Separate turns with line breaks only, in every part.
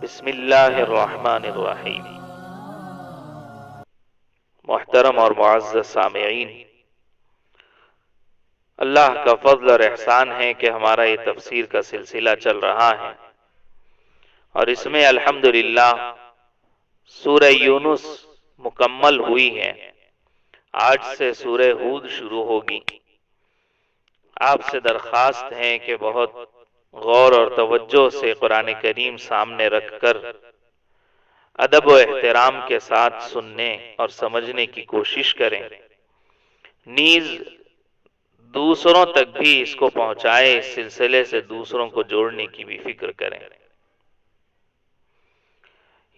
بسم اللہ الرحمن الرحیم۔ محترم اور معزز سامعین، اللہ کا فضل اور احسان ہے کہ ہمارا یہ تفسیر کا سلسلہ چل رہا ہے، اور اس میں الحمدللہ سورہ یونس مکمل ہوئی ہے۔ آج سے سورہ ہود شروع ہوگی۔ آپ سے درخواست ہے کہ بہت غور اور توجہ سے قرآن کریم سامنے رکھ کر ادب و احترام کے ساتھ سننے اور سمجھنے کی کوشش کریں، نیز دوسروں تک بھی اس کو پہنچائے، اس سلسلے سے دوسروں کو جوڑنے کی بھی فکر کریں۔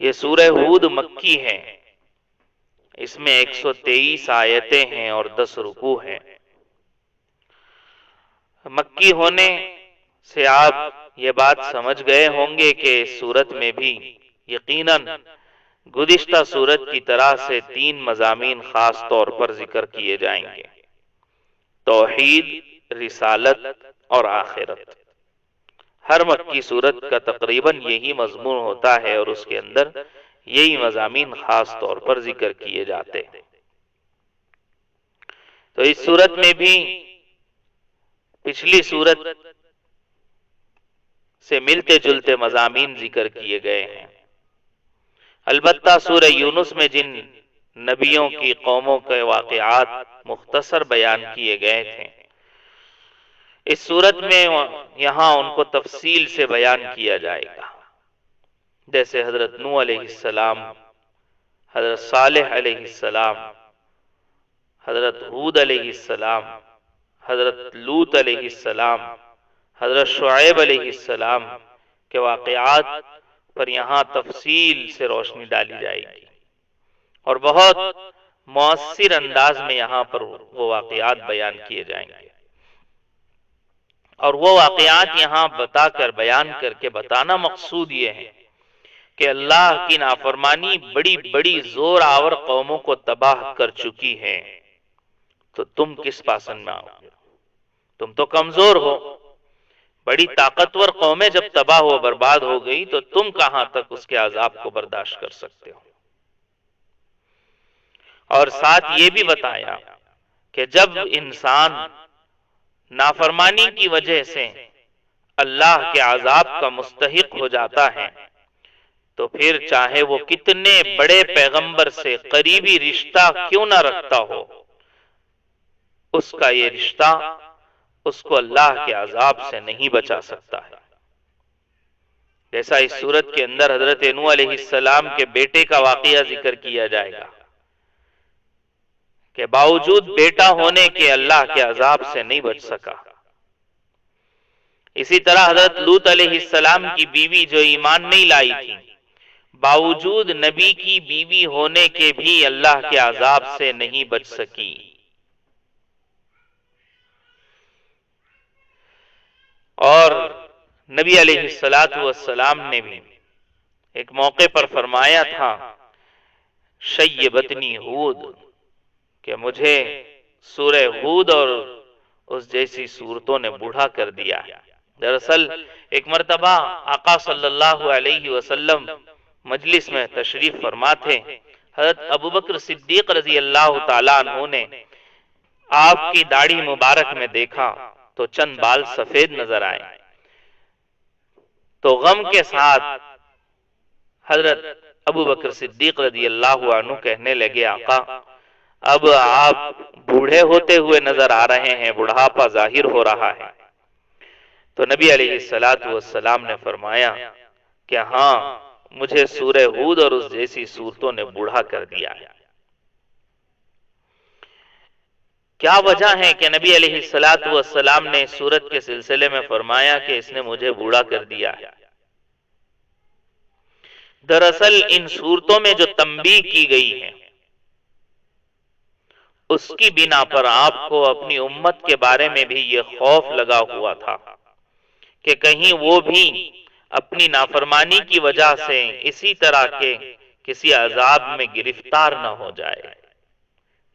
یہ سورہ ہود مکی ہے، اس میں 123 آیتیں ہیں اور 10 رکوع ہیں۔ مکی ہونے سے آپ یہ بات سمجھ گئے ہوں گے کہ اس سورت میں بھی یقیناً گزشتہ سورت کی طرح سے 3 مضامین خاص طور پر ذکر کیے جائیں گے: توحید، رسالت اور آخرت۔ ہر مکی سورت کا تقریباً یہی مضمون ہوتا ہے اور اس کے اندر یہی مضامین خاص طور پر ذکر کیے جاتے ہیں۔ تو اس سورت میں بھی پچھلی سورت سے ملتے جلتے مضامین ذکر کیے گئے ہیں۔ البتہ سورہ یونس میں جن نبیوں کی قوموں کے واقعات مختصر بیان کیے گئے تھے، اس سورت میں یہاں ان کو تفصیل سے بیان کیا جائے گا، جیسے حضرت نوح علیہ السلام، حضرت صالح علیہ السلام، حضرت ہود علیہ السلام، حضرت لوط علیہ السلام، حضرت شعیب علیہ السلام کے واقعات پر یہاں تفصیل سے روشنی ڈالی جائے گی، اور بہت مؤثر انداز میں یہاں پر وہ واقعات بیان کیے جائیں گے۔ اور وہ واقعات یہاں بتا کر، بیان کر کے بتانا مقصود یہ ہے کہ اللہ کی نافرمانی بڑی بڑی زور آور قوموں کو تباہ کر چکی ہے، تو تم کس پاسن میں آؤ گے؟ تم تو کمزور ہو۔ بڑی طاقتور قومیں جب تباہ و برباد ہو گئی تو تم کہاں تک اس کے عذاب کو برداشت کر سکتے ہو؟ اور ساتھ یہ بھی بتایا کہ جب انسان نافرمانی کی وجہ سے اللہ کے عذاب کا مستحق ہو جاتا ہے، تو پھر چاہے وہ کتنے بڑے پیغمبر سے قریبی رشتہ کیوں نہ رکھتا ہو، اس کا یہ رشتہ اس کو اللہ کے عذاب سے نہیں بچا سکتا ہے۔ جیسا اس سورت کے اندر حضرت نوح علیہ السلام کے بیٹے کا واقعہ ذکر کیا جائے گا کہ باوجود بیٹا ہونے کے اللہ کے عذاب سے نہیں بچ سکا۔ اسی طرح حضرت لوط علیہ السلام کی بیوی جو ایمان نہیں لائی تھی، باوجود نبی کی بیوی ہونے کے بھی اللہ کے عذاب سے نہیں بچ سکی۔ اور نبی علیہ السلام نے بھی ایک موقع پر فرمایا تھا، شیبتنی ہود، کہ مجھے سورہ ہود اور اس جیسی صورتوں نے بوڑھا کر دیا۔ دراصل ایک مرتبہ آقا صلی اللہ علیہ وسلم مجلس میں تشریف فرما تھے۔ حضرت ابوبکر صدیق رضی اللہ تعالیٰ عنہ نے آپ کی داڑھی مبارک میں دیکھا تو چند بال سفید نظر آئے، تو غم کے ساتھ حضرت ابوبکر صدیق رضی اللہ عنہ کہنے لگے، آقا اب آپ بوڑھے ہوتے ہوئے نظر آ رہے ہیں، بڑھاپا ظاہر ہو رہا ہے۔ تو نبی علیہ السلام نے فرمایا کہ ہاں، مجھے سورہ ہود اور اس جیسی صورتوں نے بوڑھا کر دیا ہے۔ کیا وجہ ہے کہ نبی علیہ السلام نے سورت کے سلسلے میں فرمایا کہ اس نے مجھے بوڑھا کر دیا ہے؟ دراصل ان صورتوں میں جو تنبیہ کی گئی ہے، اس کی بنا پر آپ کو اپنی امت کے بارے میں بھی یہ خوف لگا ہوا تھا کہ کہیں وہ بھی اپنی نافرمانی کی وجہ سے اسی طرح کے کسی عذاب میں گرفتار نہ ہو جائے۔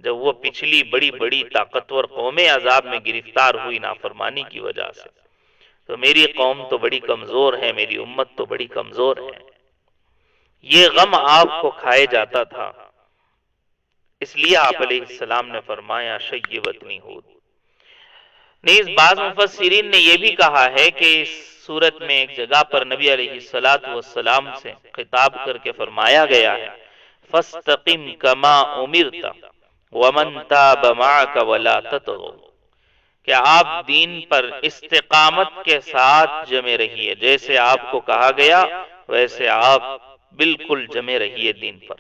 جب وہ پچھلی بڑی بڑی طاقتور قومیں عذاب میں گرفتار ہوئی نافرمانی کی وجہ سے، تو میری قوم تو بڑی کمزور ہے، میری امت تو بڑی کمزور ہے۔ یہ غم آپ کو کھائے جاتا تھا، اس لیے آپ علیہ السلام نے فرمایا شیبتنی ہود۔ نیز بعض مفسرین نے یہ بھی کہا ہے کہ اس صورت میں ایک جگہ پر نبی علیہ السلام سے خطاب کر کے فرمایا گیا ہے فَاسْتَقِمْ كَمَا أُمِرْتَ وَمَنْ تَابَ مَعَكَ وَلَا تَطْغَوْا، کہ آپ دین پر استقامت کے ساتھ جمے رہیے، جیسے آپ کو کہا گیا ویسے آپ بالکل جمے رہیے دین پر۔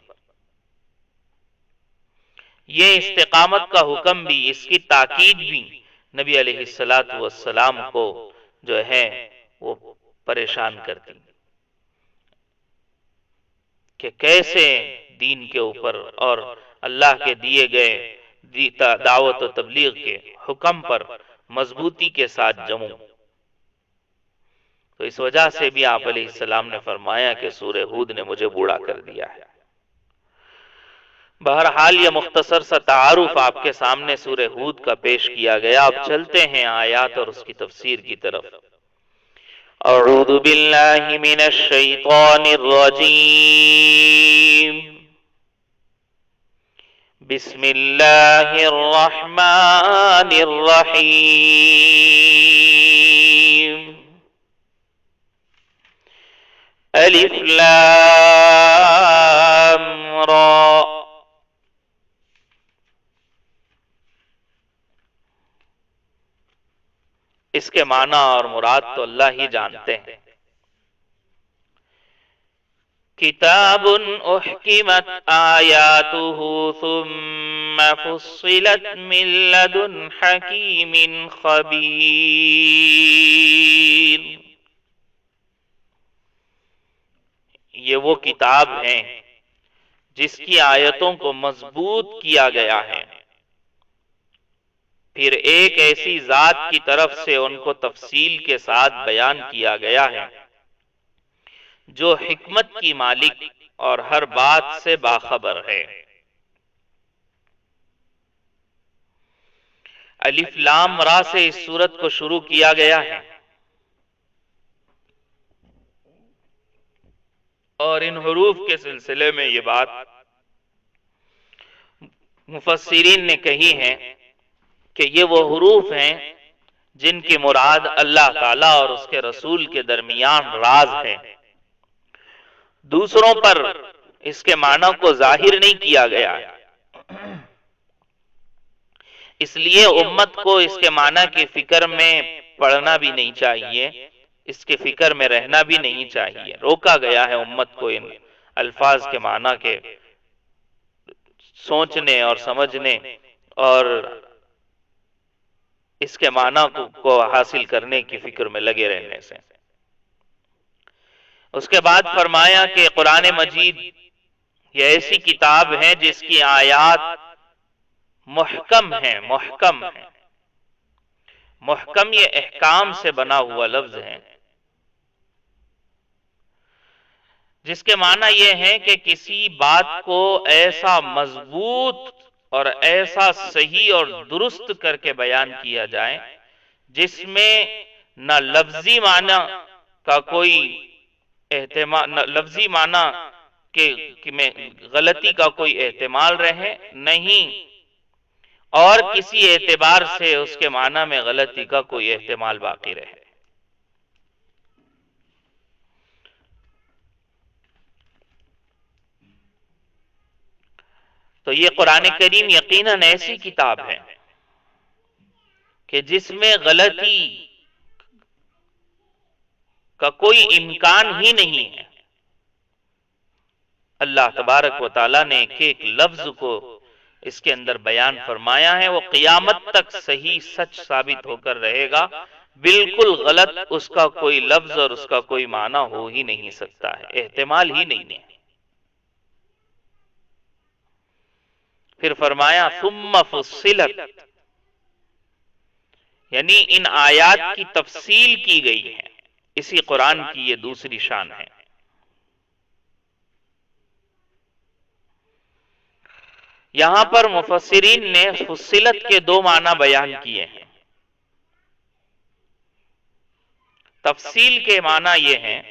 یہ استقامت کا حکم بھی، اس کی تاکید بھی نبی علیہ السلام کو جو ہے وہ پریشان کرتی کہ کیسے دین کے اوپر اور اللہ کے دیے گئے دعوت و تبلیغ کے حکم پر مضبوطی کے ساتھ جموں۔ تو اس وجہ سے بھی آپ علیہ السلام نے فرمایا کہ سورہ ہود نے مجھے بوڑھا کر دیا ہے۔ بہرحال یہ مختصر سا تعارف آپ کے سامنے سورہ ہود کا پیش کیا گیا۔ اب چلتے ہیں آیات اور اس کی تفسیر کی طرف۔ اعوذ باللہ من الشیطان الرجیم، بسم اللہ الرحمن الرحیم، الف لام را۔ اس کے معنی اور مراد تو اللہ ہی جانتے ہیں۔ کتاب احکمت آیاتہ ثم فصلت من لدن حکیم خبیر، یہ وہ کتاب ہیں جس کی آیتوں کو مضبوط کیا گیا ہے، پھر ایک ایسی ذات کی طرف سے ان کو تفصیل کے ساتھ بیان کیا گیا ہے جو حکمت کی مالک اور ہر بات سے باخبر ہے۔ الف لام را سے اس سورت کو شروع کیا گیا ہے، اور ان حروف کے سلسلے میں یہ بات مفسرین نے کہی ہے کہ یہ وہ حروف ہیں جن کی مراد اللہ تعالیٰ اور اس کے رسول کے درمیان راز ہے، دوسروں پر اس کے معنی کو ظاہر نہیں کیا گیا، اس لیے امت کو اس کے معنی کی فکر میں پڑنا بھی نہیں چاہیے، اس کے فکر میں رہنا بھی نہیں چاہیے۔ روکا گیا ہے امت کو ان الفاظ کے معنی کے سوچنے اور سمجھنے اور اس کے معنی کو حاصل کرنے کی فکر میں لگے رہنے سے۔ اس کے بعد فرمایا کہ قرآن مجید یہ ایسی کتاب ہے جس کی آیات محکم ہیں۔ محکم یہ احکام سے بنا ہوا لفظ ہے، جس کے معنی یہ ہے کہ کسی بات کو ایسا مضبوط اور ایسا صحیح اور درست کر کے بیان کیا جائے جس میں نہ لفظی معنی کا کوئی احتمال، نہ لفظی معنی میں غلطی کا کوئی احتمال رہے، نہیں اور کسی اعتبار سے اس کے معنی میں غلطی کا کوئی احتمال باقی رہے۔ تو یہ قرآن کریم یقیناً ایسی کتاب ہے کہ جس میں غلطی کا کوئی امکان ہی نہیں ہے۔ اللہ تبارک و تعالیٰ نے ایک ایک لفظ کو اس کے اندر بیان فرمایا ہے، وہ قیامت تک صحیح سچ ثابت ہو کر رہے گا، بالکل غلط اس کا کوئی لفظ اور اس کا کوئی معنی ہو ہی نہیں سکتا ہے، احتمال ہی نہیں ہے۔ پھر فرمایا ثم فصلت، یعنی ان آیات کی تفصیل کی گئی ہے، اسی قرآن کی یہ دوسری شان ہے۔ یہاں پر مفسرین نے فصلت کے دو معنی بیان کیے ہیں۔ تفصیل کے معنی یہ ہیں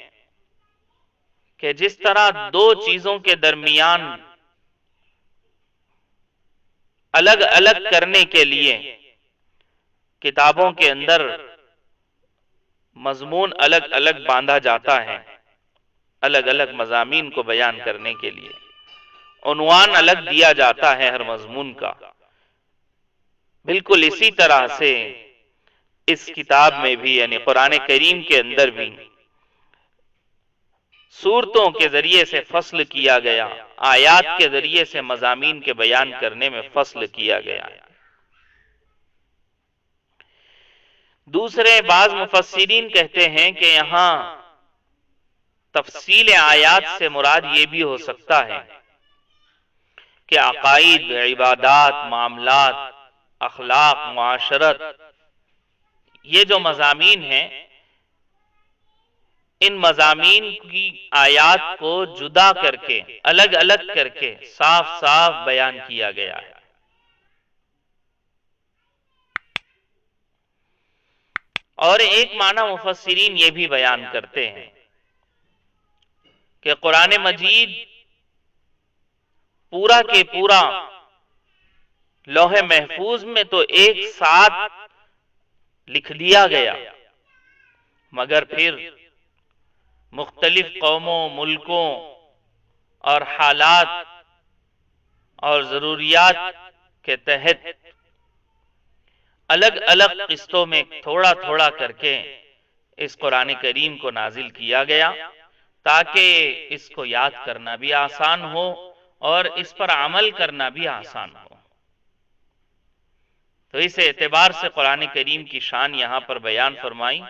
کہ جس طرح دو چیزوں کے درمیان الگ الگ کرنے کے لیے کتابوں کے اندر مضمون الگ الگ باندھا جاتا ہے، الگ الگ مضامین کو بیان کرنے کے لیے عنوان الگ دیا جاتا ہے ہر مضمون کا، بالکل اسی طرح سے اس کتاب میں بھی یعنی قرآن کریم کے اندر بھی سورتوں کے ذریعے سے فصل کیا گیا، آیات کے ذریعے سے مضامین کے بیان کرنے میں فصل کیا گیا ہے۔ دوسرے بعض مفسرین کہتے ہیں کہ یہاں تفصیل آیات سے مراد یہ بھی ہو سکتا ہے کہ عقائد، عبادات، معاملات، اخلاق، معاشرت، یہ جو مضامین ہیں ان مضامین کی آیات کو جدا کر کے الگ الگ کر کے صاف صاف بیان کیا گیا ہے۔ اور ایک معنی مفسرین یہ بھی بیان کرتے ہیں کہ قرآن مجید پورا کے پورا لوح محفوظ میں تو ایک ساتھ لکھ دیا گیا، مگر پھر مختلف قوموں، ملکوں اور حالات اور ضروریات کے تحت الگ الگ قسطوں میں تھوڑا تھوڑا کر کے اس قرآن کریم کو نازل کیا گیا تاکہ اس کو یاد کرنا بھی آسان ہو اور اس پر عمل کرنا بھی آسان ہو۔ تو اس اعتبار سے قرآن کریم کی شان یہاں پر بیان فرمائی،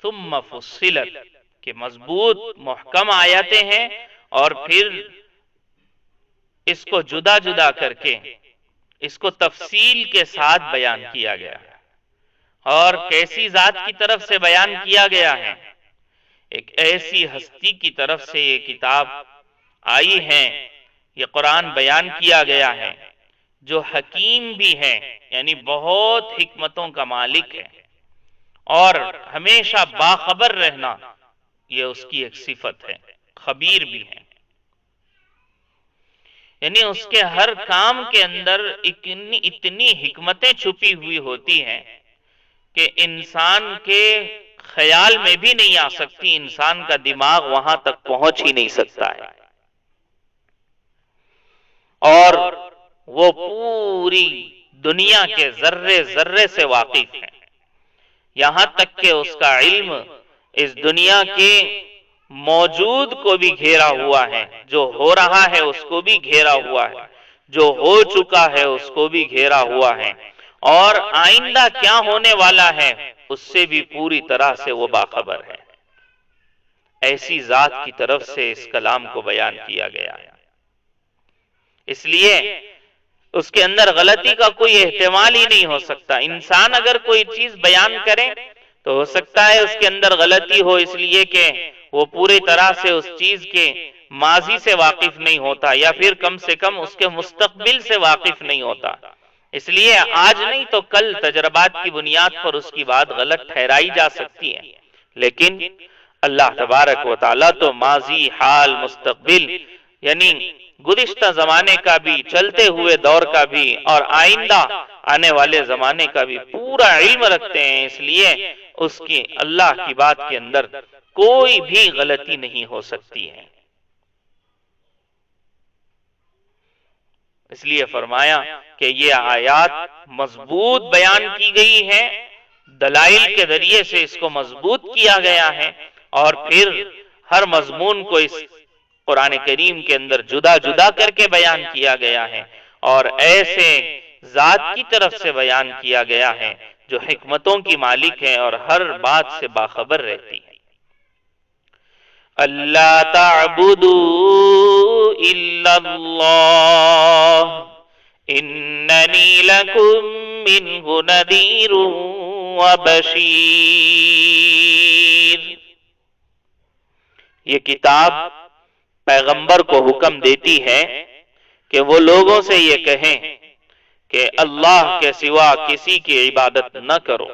ثم فصلت، کہ مضبوط محکم آیتیں ہیں اور پھر اس کو جدا جدا کر کے اس کو تفصیل کے ساتھ بیان کیا گیا ہے۔ اور کیسی ذات کی طرف سے بیان کیا گیا ہے؟ ایک ایسی ہستی کی طرف سے یہ کتاب آئی ہے، یہ قرآن بیان کیا گیا ہے جو حکیم بھی ہے، یعنی بہت حکمتوں کا مالک ہے، اور ہمیشہ باخبر رہنا یہ اس کی ایک صفت ہے، خبیر بھی ہے، یعنی اس کے ہر کام کے اندر اتنی حکمتیں چھپی ہوئی ہوتی ہیں کہ انسان کے خیال میں بھی نہیں آ سکتی، انسان کا دماغ وہاں تک پہنچ ہی نہیں سکتا ہے، اور وہ پوری دنیا کے ذرے ذرے سے واقف ہے، یہاں تک کہ اس کا علم اس دنیا کے موجود کو بھی گھیرا ہوا ہے، جو ہو رہا ہے اس کو بھی گھیرا ہوا ہے، جو ہو چکا ہے اس کو بھی گھیرا ہوا ہے، اور آئندہ کیا ہونے والا ہے اس سے بھی پوری طرح سے وہ باخبر ہے۔ ایسی ذات کی طرف سے اس کلام کو بیان کیا گیا ہے، اس لیے اس کے اندر غلطی کا کوئی احتمال ہی نہیں ہو سکتا۔ انسان اگر کوئی چیز بیان کرے تو ہو سکتا ہے اس کے اندر غلطی ہو، اس لیے کہ وہ پوری طرح سے اس چیز کے ماضی سے واقف نہیں ہوتا، یا پھر کم سے کم اس کے مستقبل سے واقف نہیں ہوتا، اس لیے آج نہیں تو کل تجربات کی بنیاد پر اس کی بات غلط ٹھہرائی جا سکتی ہے، لیکن اللہ تبارک و تعالیٰ تو ماضی، حال، مستقبل یعنی گزشتہ زمانے کا بھی، چلتے ہوئے دور کا بھی، اور آئندہ آنے والے زمانے کا بھی پورا علم رکھتے ہیں، اس لیے اس کی اللہ کی بات کے اندر کوئی بھی غلطی نہیں ہو سکتی ہے۔ اس لیے فرمایا کہ یہ آیات مضبوط بیان کی گئی ہیں، دلائل کے ذریعے سے اس کو مضبوط کیا گیا ہے، اور پھر ہر مضمون کو اس قرآن کریم کے اندر جدا جدا کر کے بیان کیا گیا ہے، اور ایسے ذات کی طرف سے بیان کیا گیا ہے جو حکمتوں کی مالک ہے اور ہر بات سے باخبر رہتی ہے۔ اللہ تعبدوا الا اللہ اننی لکم منہ نذیر وبشیر۔ یہ کتاب پیغمبر کو حکم دیتی ہے کہ وہ لوگوں سے یہ کہیں کہ اللہ کے سوا کسی کی عبادت نہ کرو،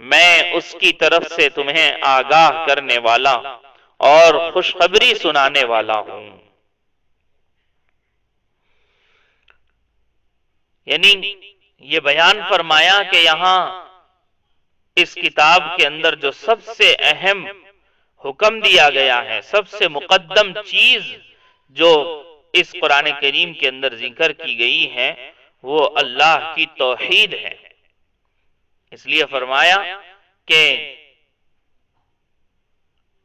میں اس کی طرف سے تمہیں آگاہ کرنے والا اور خوشخبری سنانے والا ہوں۔ یعنی یہ بیان فرمایا کہ یہاں اس کتاب کے اندر جو سب سے اہم حکم دیا گیا ہے، سب سے مقدم چیز جو اس قرآن کریم کے اندر ذکر کی گئی ہے وہ اللہ کی توحید ہے۔ اس لیے فرمایا کہ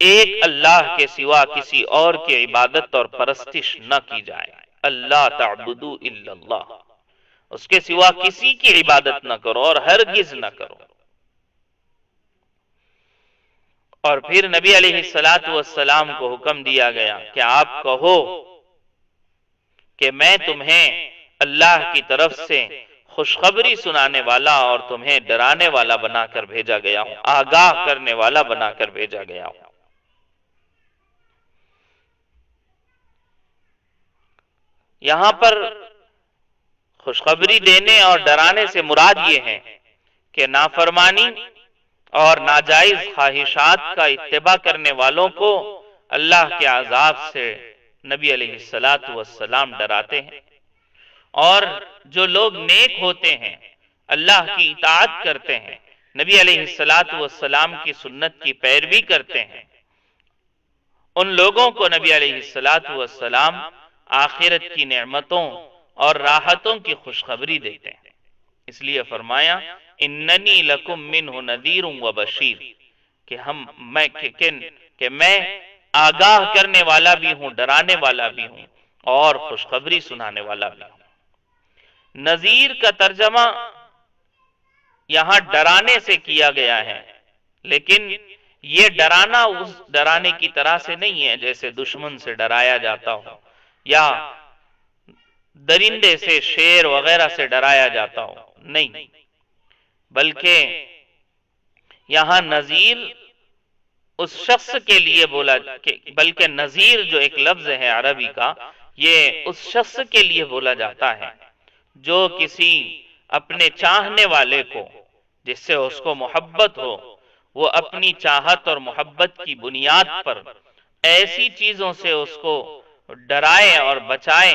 ایک اللہ کے سوا کسی اور کی عبادت اور پرستش نہ کی جائے۔ اللہ تعبدوا الا اللہ، اس کے سوا کسی کی عبادت نہ کرو اور ہرگز نہ کرو۔ اور پھر نبی علیہ السلام کو حکم دیا گیا کہ آپ کہو کہ میں تمہیں اللہ کی طرف سے خوشخبری سنانے والا اور تمہیں ڈرانے والا بنا کر بھیجا گیا ہوں، آگاہ کرنے والا بنا کر بھیجا گیا ہوں۔ یہاں پر خوشخبری دینے اور ڈرانے سے مراد یہ ہے کہ نافرمانی اور ناجائز خواہشات کا اتباع کرنے والوں کو اللہ کے عذاب سے نبی علیہ السلام ڈراتے ہیں، اور جو لوگ نیک ہوتے ہیں، اللہ کی اطاعت کرتے ہیں، نبی علیہ السلام کی سنت کی پیروی کرتے ہیں، ان لوگوں کو نبی علیہ السلام آخرت کی نعمتوں اور راحتوں کی خوشخبری دیتے ہیں۔ اس لیے فرمایا اننی لکم منہ نذیر و بشیر، کہ میں آگاہ کرنے والا بھی ہوں، ڈرانے والا بھی ہوں اور خوشخبری سنانے والا بھی ہوں۔ نذیر کا ترجمہ یہاں ڈرانے سے کیا گیا ہے، لیکن یہ ڈرانا اس ڈرانے کی طرح سے نہیں ہے جیسے دشمن سے ڈرایا جاتا ہو یا درندے سے، شیر وغیرہ سے ڈرایا جاتا ہو، نہیں، بلکہ یہاں نذیر اس شخص کے لیے بولا، بلکہ نذیر جو ایک لفظ ہے عربی کا، یہ اس شخص کے لیے بولا جاتا ہے جو کسی اپنے چاہنے والے کو، جس سے اس کو محبت ہو، وہ اپنی چاہت اور محبت کی بنیاد پر ایسی چیزوں سے اس کو ڈرائے اور بچائے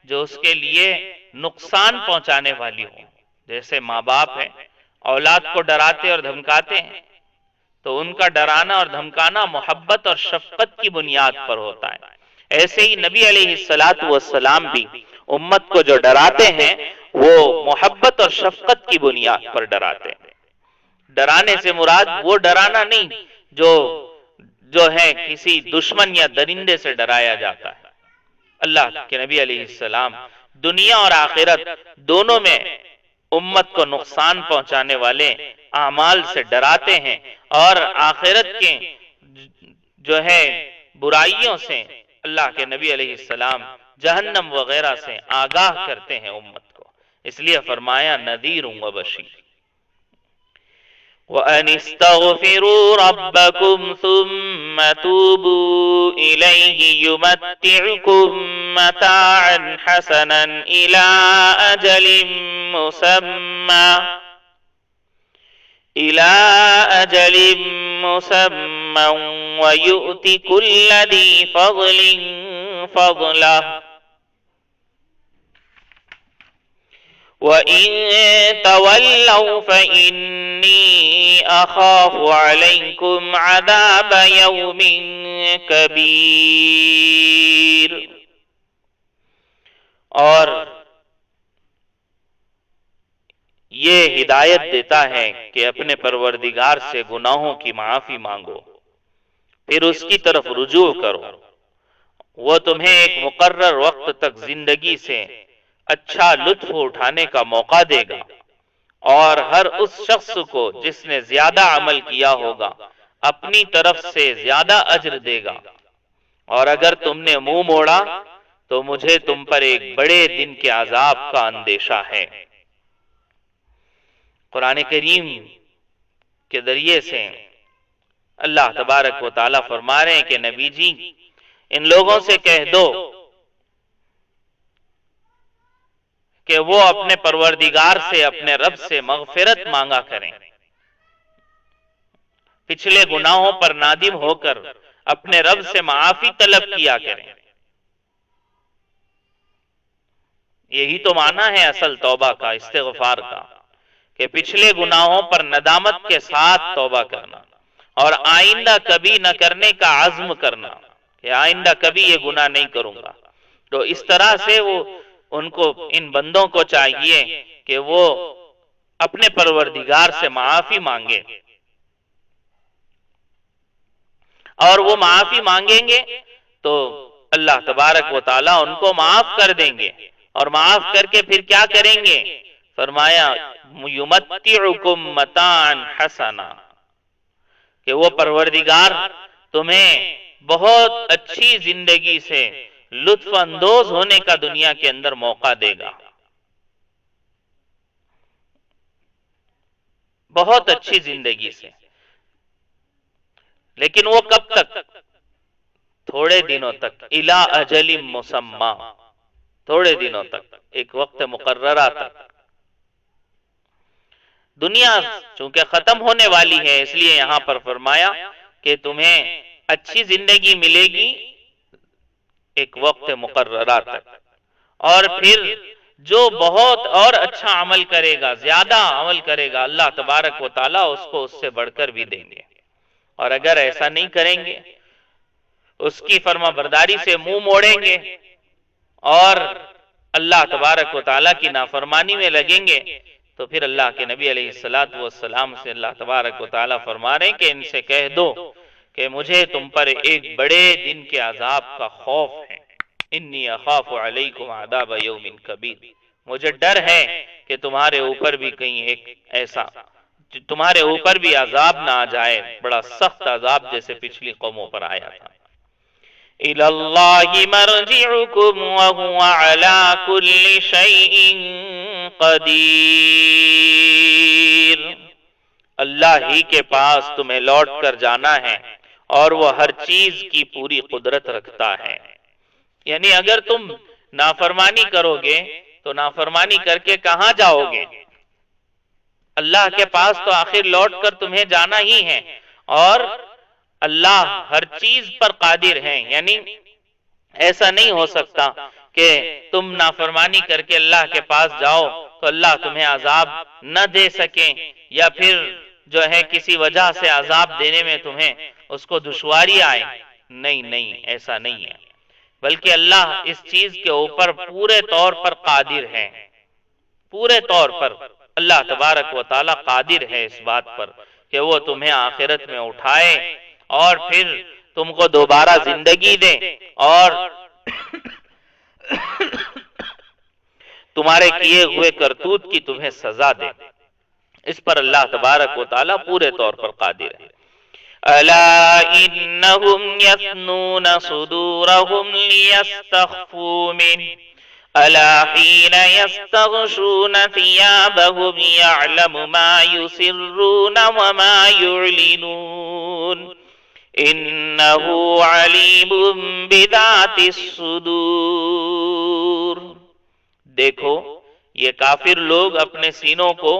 جو اس کے لیے نقصان پہنچانے والی ہو۔ جیسے ماں باپ ہیں، اولاد کو ڈراتے اور دھمکاتے ہیں، تو ان کا ڈرانا اور دھمکانا محبت اور شفقت کی بنیاد پر ہوتا ہے۔ ایسے ہی نبی علیہ السلام بھی امت کو جو ڈراتے ہیں وہ محبت اور شفقت کی بنیاد پر ڈراتے ہیں۔ ڈرانے سے مراد وہ ڈرانا نہیں جو ہے کسی دشمن یا درندے سے ڈرایا جاتا ہے۔ اللہ کے نبی علیہ السلام دنیا اور آخرت دونوں میں امت کو نقصان پہنچانے والے اعمال سے ڈراتے ہیں، اور آخرت کے جو ہے برائیوں سے اللہ کے نبی علیہ السلام جہنم وغیرہ سے آگاہ کرتے ہیں امت کو۔ اس لیے فرمایا نذیر و بشیر۔ وَأَنِ اسْتَغْفِرُوا رَبَّكُمْ ثُمَّ تُوبُوا إِلَيْهِ يُمَتِّعْكُمْ مَتَاعًا حَسَنًا إِلَى أَجَلٍ مُّسَمًّى وَيُؤْتِ كُلَّ ذِي فَضْلٍ فَضْلَهُ وَإِن تَوَلَّوْا فَإِنِّي أَخَافُ عَلَيْكُمْ عَذَابَ يَوْمٍ كَبِيرٍ۔ اور یہ ہدایت دیتا ہے کہ اپنے پروردگار سے گناہوں کی معافی مانگو، پھر اس کی طرف رجوع کرو، وہ تمہیں ایک مقرر وقت تک زندگی سے اچھا لطف اٹھانے کا موقع دے گا، اور ہر اس شخص کو جس نے زیادہ عمل کیا ہوگا اپنی طرف سے زیادہ اجر دے گا، اور اگر تم نے منہ موڑا تو مجھے تم پر ایک بڑے دن کے عذاب کا اندیشہ ہے۔ قرآن کریم کے ذریعے سے اللہ تبارک و تعالیٰ فرما رہے ہیں کہ نبی جی ان لوگوں سے کہہ دو کہ وہ اپنے پروردگار سے، اپنے رب سے مغفرت مانگا کریں، پچھلے گناہوں پر نادم ہو کر اپنے رب سے معافی طلب کیا کریں۔ یہی تو معنی ہے اصل توبہ کا، استغفار کا، کہ پچھلے گناہوں پر ندامت کے ساتھ توبہ کرنا اور آئندہ کبھی نہ کرنے کا عزم کرنا کہ آئندہ کبھی یہ گناہ نہیں کروں گا۔ تو اس طرح سے وہ ان کو، ان بندوں کو چاہیے کہ وہ اپنے پروردگار سے معافی مانگے، اور وہ معافی مانگیں گے تو اللہ تبارک و تعالیٰ ان کو معاف کر دیں گے، اور معاف کر کے پھر کیا کریں گے؟ فرمایا یمتعکم متاعا حسنا، کہ وہ پروردگار تمہیں بہت اچھی زندگی سے لطف اندوز ہونے کا دنیا کے اندر موقع دے گا، بہت اچھی زندگی سے۔ لیکن وہ کب تک؟ تھوڑے دنوں تک، الی اجل مسمی، تھوڑے دنوں تک، ایک وقت مقررہ تک۔ دنیا چونکہ ختم ہونے والی ہے، اس لیے یہاں پر فرمایا کہ تمہیں اچھی زندگی ملے گی ایک وقت مقررہ تک، اور پھر جو بہت اور اچھا عمل کرے گا، زیادہ عمل کرے گا، اللہ تبارک و تعالیٰ اس کو اس سے بڑھ کر بھی دیں گے۔ اور اگر ایسا نہیں کریں گے، اس کی فرما برداری سے منہ موڑیں گے اور اللہ تبارک و تعالیٰ کی نافرمانی میں لگیں گے، تو پھر اللہ کے نبی علیہ السلام سے اللہ تبارک و تعالیٰ فرما رہے ہیں کہ ان سے کہہ دو کہ مجھے تم پر ایک بڑے دن کے عذاب کا خوف ہے، انی اخاف علیکم عذاب یوم کبیر، مجھے ڈر ہے کہ تمہارے اوپر بھی کہیں ایک ایسا، تمہارے اوپر بھی عذاب نہ آ جائے، بڑا سخت عذاب جیسے پچھلی قوموں پر آیا تھا۔ اِلَى اللَّهِ مَرْجِعُكُمْ وَهُوَ عَلَى كُلِّ شَيْءٍ قدیر، اللہ ہی کے پاس تمہیں لوٹ کر جانا ہے اور وہ ہر چیز کی پوری قدرت رکھتا ہے۔ یعنی اگر تم نافرمانی کرو گے تو نافرمانی کر کے کہاں جاؤ گے؟ اللہ کے پاس تو آخر لوٹ کر تمہیں جانا ہی ہے، اور اللہ ہر چیز پر قادر ہے۔ یعنی ایسا نہیں ہو سکتا کہ تم نافرمانی کر کے اللہ کے پاس جاؤ تو اللہ تمہیں عذاب نہ دے سکیں، یا پھر جو ہے کسی وجہ سے عذاب دینے میں تمہیں اس کو دشواری آئے۔ نہیں، ایسا نہیں ہے، بلکہ اللہ اس چیز کے اوپر پورے طور پر قادر ہے، پورے طور پر اللہ تبارک و تعالی قادر ہے اس بات پر کہ وہ تمہیں آخرت میں اٹھائے اور پھر تم کو دوبارہ زندگی دے اور تمہارے کیے ہوئے کرتوت کی تمہیں سزا دے۔ اس پر اللہ تبارک و تعالی پورے طور پر قادر ہے۔ الا انہم یثنون صدورہم لیستخفوا منہ الا حین یستغشون ثیابہم یعلم ما یسرون وما یعلنون انہو علیم بذات الصدور۔ دیکھو یہ کافر لوگ اپنے سینوں کو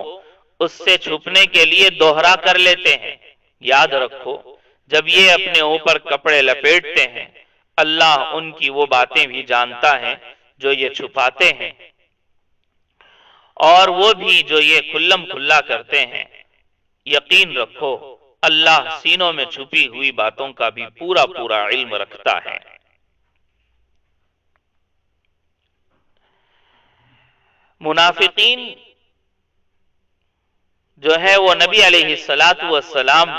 اس سے چھپنے کے لیے دوہرا کر لیتے ہیں۔ یاد رکھو جب یہ اپنے اوپر کپڑے لپیٹتے ہیں، اللہ ان کی وہ باتیں بھی جانتا ہے جو یہ چھپاتے ہیں، اور وہ بھی جو یہ کھلم کھلا کرتے ہیں۔ یقین رکھو اللہ سینوں میں چھپی ہوئی باتوں کا بھی پورا علم رکھتا ہے۔ منافقین جو ہے وہ نبی علیہ السلام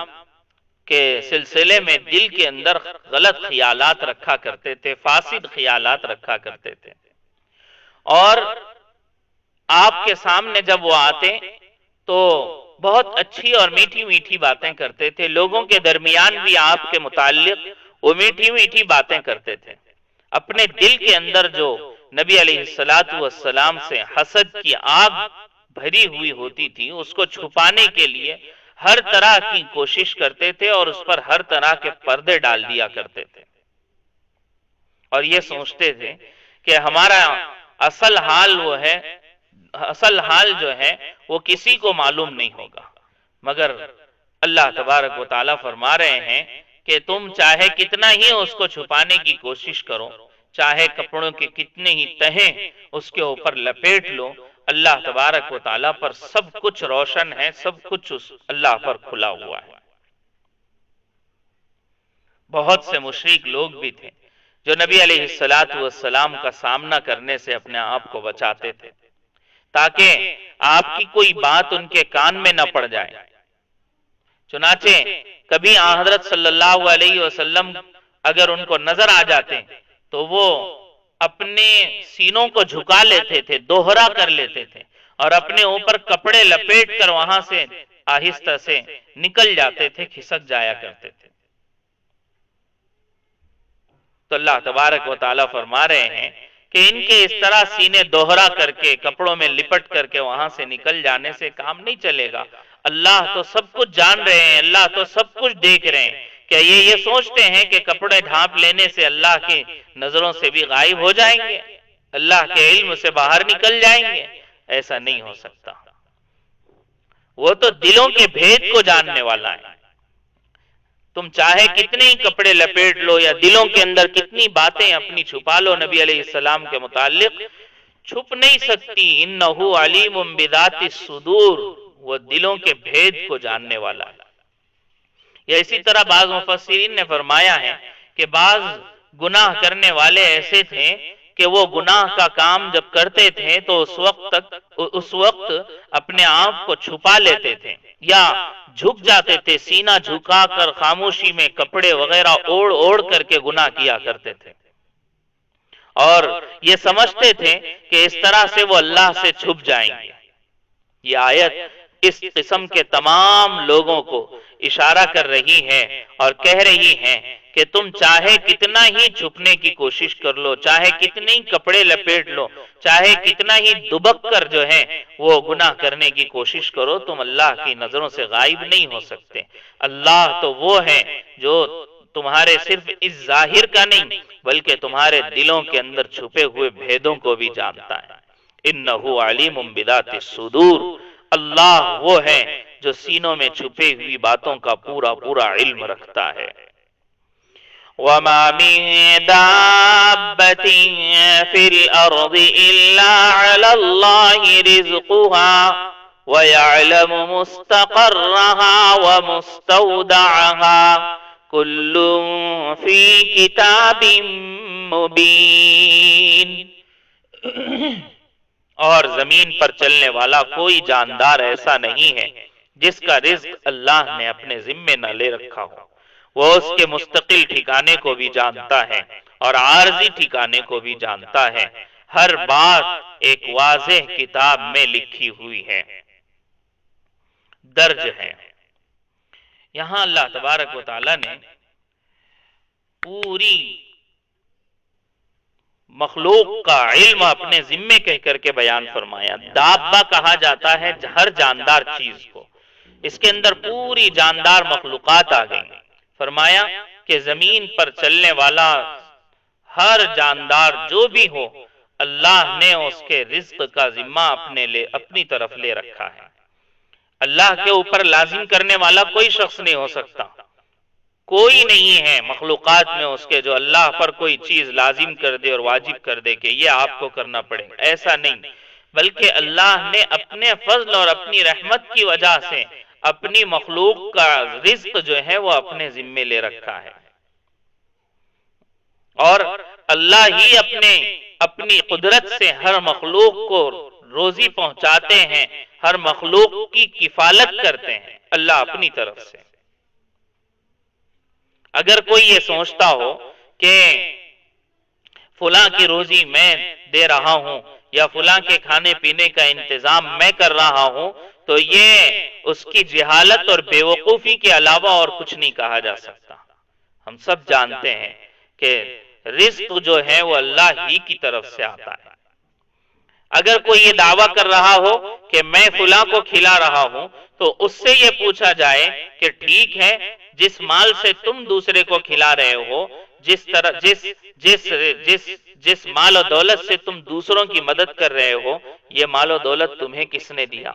کے سلسلے میں دل کے اندر غلط خیالات رکھا کرتے تھے، فاسد خیالات رکھا کرتے تھے، اور آپ کے سامنے جب وہ آتے تو بہت اچھی اور میٹھی میٹھی باتیں کرتے تھے، لوگوں کے درمیان بھی آپ کے متعلق وہ میٹھی میٹھی باتیں کرتے تھے۔ اپنے دل کے اندر جو نبی علیہ السلام سے حسد کی آگ بھری ہوئی ہوتی تھی، اس کو چھپانے کے لیے ہر طرح کی کوشش کرتے تھے اور اس پر ہر طرح کے پردے ڈال دیا کرتے تھے، اور یہ سوچتے تھے کہ ہمارا اصل حال جو ہے وہ کسی کو معلوم نہیں ہوگا۔ مگر اللہ تبارک و تعالیٰ فرما رہے ہیں کہ تم چاہے کتنا ہی اس کو چھپانے کی کوشش کرو، چاہے کپڑوں کے کتنے ہی تہیں اس کے اوپر لپیٹ لو، اللہ تبارک و تعالیٰ پر سب کچھ روشن ہے، سب کچھ اس اللہ پر کھلا ہوا ہے۔ بہت سے مشرک لوگ بھی تھے جو نبی علیہ السلام کا سامنا کرنے سے اپنے آپ کو بچاتے تھے تاکہ آپ کی کوئی بات ان کے کان میں نہ پڑ جائے۔ چنانچہ کبھی آن حضرت صلی اللہ علیہ وسلم اگر ان کو نظر آ جاتے تو وہ اپنے سینوں کو جھکا لیتے تھے، دوہرا کر لیتے تھے اور اپنے اوپر کپڑے لپیٹ کر وہاں سے آہستہ سے نکل جاتے تھے، کھسک جایا کرتے تھے۔ تو اللہ تبارک و تعالیٰ فرما رہے ہیں کہ ان کے اس طرح سینے دوہرا کر کے کپڑوں میں لپٹ کر کے وہاں سے نکل جانے سے کام نہیں چلے گا۔ اللہ تو سب کچھ جان رہے ہیں، اللہ تو سب کچھ دیکھ رہے ہیں۔ کیا یہ سوچتے ہیں کہ کپڑے ڈھانپ لینے سے اللہ کی نظروں سے بھی غائب ہو جائیں گے، اللہ کے علم سے باہر نکل جائیں گے؟ ایسا نہیں ہو سکتا۔ وہ تو دلوں کے بھید کو جاننے والا ہے۔ تم چاہے کتنے ہی کپڑے لپیٹ لو یا دلوں کے اندر کتنی باتیں اپنی چھپا لو نبی علیہ السلام کے متعلق، چھپ نہیں سکتی۔ انہو علیم بذات الصدور، وہ دلوں کے بھید کو جاننے والا ہے۔ یا اسی طرح بعض مفسرین نے فرمایا ہے کہ بعض گناہ کرنے والے ایسے تھے کہ وہ گناہ کا کام جب کرتے تھے تو اس وقت اپنے آپ کو چھپا لیتے تھے یا جھک جاتے تھے، سینہ جھکا کر خاموشی میں کپڑے وغیرہ اوڑھ کر کے گناہ کیا کرتے تھے، اور یہ سمجھتے تھے کہ اس طرح سے وہ اللہ سے چھپ جائیں گے۔ یہ آیت اس قسم کے تمام لوگوں کو اشارہ کر رہی ہے اور کہہ رہی ہے کہ تم چاہے کتنا ہی چھپنے کی کوشش کر لو، چاہے کتنے ہی کپڑے لپیٹ لو، چاہے کتنا ہی دبک کر جو ہے وہ گناہ کرنے کی کوشش کرو، تم اللہ کی نظروں سے غائب نہیں ہو سکتے۔ اللہ تو وہ ہے جو تمہارے صرف اس ظاہر کا نہیں بلکہ تمہارے دلوں کے اندر چھپے ہوئے بھیدوں کو بھی جانتا ہے۔ انہو علیم بذات الصدور، اللہ وہ ہے جو سینوں میں چھپے ہوئی باتوں کا پورا علم رکھتا ہے۔ وَمَا مِن دَابَّةٍ فِي الْأَرْضِ إِلَّا عَلَى اللَّهِ رِزْقُهَا وَيَعْلَمُ مُسْتَقَرَّهَا وَمُسْتَوْدَعَهَا كُلٌّ فِي كِتَابٍ مُبِينٍ۔ اور زمین پر چلنے والا کوئی جاندار ایسا نہیں ہے جس کا رزق اللہ نے اپنے ذمے نہ لے رکھا ہو۔ وہ اس کے مستقل ٹھکانے کو بھی جانتا ہے اور عارضی ٹھکانے کو بھی جانتا ہے۔ ہر بات ایک واضح کتاب میں لکھی ہوئی ہے، درج ہے۔ یہاں اللہ تبارک و تعالی نے پوری مخلوق کا علم اپنے ذمے کہہ کر کے بیان فرمایا۔ دابہ کہا جاتا ہے ہر جاندار چیز کو، اس کے اندر پوری جاندار مخلوقات آ گئی۔ فرمایا کہ زمین پر چلنے والا ہر جاندار جو بھی ہو، اللہ نے اس کے رزق کا ذمہ اپنی طرف لے رکھا ہے۔ اللہ کے اوپر لازم کرنے والا کوئی شخص نہیں ہو سکتا، کوئی نہیں ہے مخلوقات میں اس کے جو اللہ پر کوئی چیز لازم کر دے اور واجب کر دے کہ یہ آپ کو کرنا پڑے گا، ایسا نہیں، بلکہ اللہ نے اپنے فضل اور اپنی رحمت کی وجہ سے اپنی مخلوق کا رزق جو ہے وہ اپنے ذمے لے رکھا ہے، اور اللہ ہی اپنی قدرت سے ہر مخلوق کو روزی پہنچاتے ہیں، ہر مخلوق کی کفالت کرتے ہیں اللہ اپنی طرف سے۔ اگر کوئی یہ سوچتا ہو کہ فلاں کی روزی میں دے رہا ہوں یا فلاں کے کھانے پینے کا انتظام میں کر رہا ہوں، تو یہ اس کی جہالت اور بے وقوفی کے علاوہ اور کچھ نہیں کہا جا سکتا۔ ہم سب جانتے ہیں کہ رزق جو ہے وہ اللہ ہی کی طرف سے آتا ہے۔ اگر کوئی یہ دعویٰ کر رہا ہو کہ میں فلاں کو کھلا رہا ہوں، تو اس سے یہ پوچھا جائے کہ ٹھیک ہے، جس مال سے تم دوسرے کو کھلا رہے ہو، جس مال و دولت سے تم دوسروں کی مدد کر رہے ہو، یہ مال و دولت تمہیں کس نے دیا؟